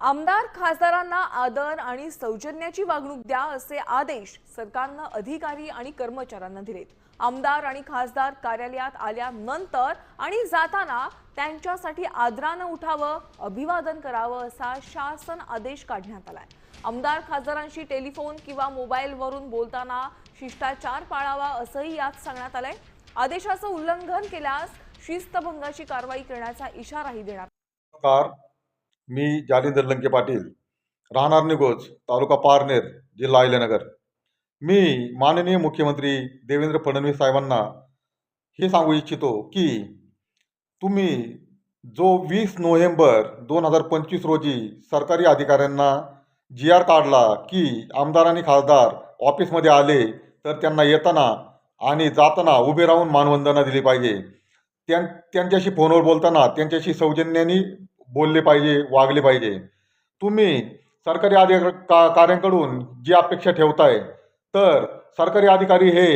आमदार खासदारांना आदर आणि सौजन्याची वागणूक द्या असे आदेश सरकारनं अधिकारी आणि कर्मचाऱ्यांना दिलेत। आमदार आणि खासदार कार्यालयात आल्यानंतर आणि जाताना त्यांच्यासाठी आदरानं उठावं, अभिवादन करावं असा शासन आदेश काढण्यात आलाय। आमदार खासदारांशी टेलिफोन किंवा मोबाईलवरून बोलताना शिष्टाचार पाळावा असंही यात सांगण्यात आलंय। आदेशाचं उल्लंघन केल्यास शिस्तभंगाची कारवाई करण्याचा इशाराही देण्यात नमस्कार, मी जालिंदर लंके पाटील, राहणार निगोज, तालुका पारनेर, जिल्हा अहिल्यानगर। मी माननीय मुख्यमंत्री देवेंद्र फडणवीस साहेबांना हे सांगू इच्छितो की तुम्ही जो 20 नोव्हेंबर 2025 रोजी सरकारी अधिकाऱ्यांना GR काढला की आमदार आणि खासदार ऑफिसमध्ये आले तर त्यांना येताना आणि जाताना उभे राहून मानवंदना दिली पाहिजे। त्यांच्याशी फोनवर बोलताना त्यांच्याशी सौजन्याने बोलले पाहिजे, वागले पाहिजे। तुम्ही सरकारी कार्यांकडून जी अपेक्षा ठेवताय तर सरकारी अधिकारी हे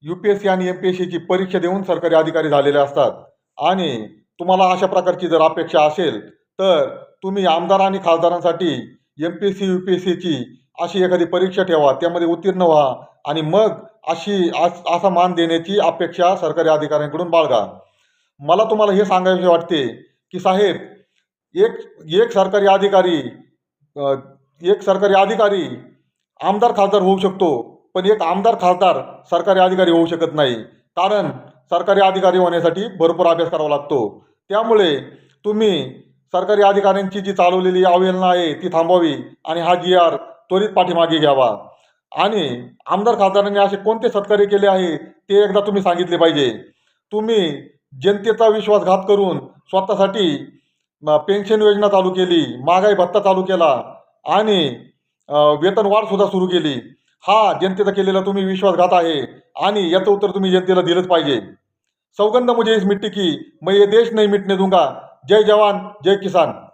UPSC आणि MPSCची परीक्षा देऊन सरकारी अधिकारी झालेले असतात आणि तुम्हाला अशा प्रकारची जर अपेक्षा असेल तर तुम्ही आमदार आणि खासदारांसाठी MPSC UPSCची अशी एखादी परीक्षा ठेवा, त्यामध्ये उत्तीर्ण व्हा आणि मग असा मान देण्याची अपेक्षा सरकारी अधिकाऱ्यांकडून बाळगा। मला तुम्हाला हे सांगायचे वाटते की साहेब, एक सरकारी अधिकारी आमदार खासदार होऊ शकतो, पण एक आमदार खासदार सरकारी अधिकारी होऊ शकत नाही। कारण सरकारी अधिकारी होण्यासाठी भरपूर अभ्यास करावा लागतो। त्यामुळे तुम्ही सरकारी अधिकाऱ्यांची जी चालवलेली अवहेलना आहे ती थांबवावी आणि हा GR त्वरित पाठीमागे घ्यावा। आणि आमदार खासदारांनी असे कोणते सत्कार्य केले आहे ते एकदा तुम्ही सांगितले पाहिजे। तुम्ही जनतेचा विश्वासघात करून स्वतःसाठी पेन्शन योजना चालू केली, महागाई भत्ता चालू केला आणि वेतनवाढ सुद्धा सुरू केली। हा जनतेचा केलेला तुम्ही विश्वासघात आहे आणि याचं उत्तर तुम्ही जनतेला दिलंच पाहिजे। सौगंध मुझे इस मिट्टी की, मैं ये देश नहीं मिटने दूंगा। जय जवान, जय किसान।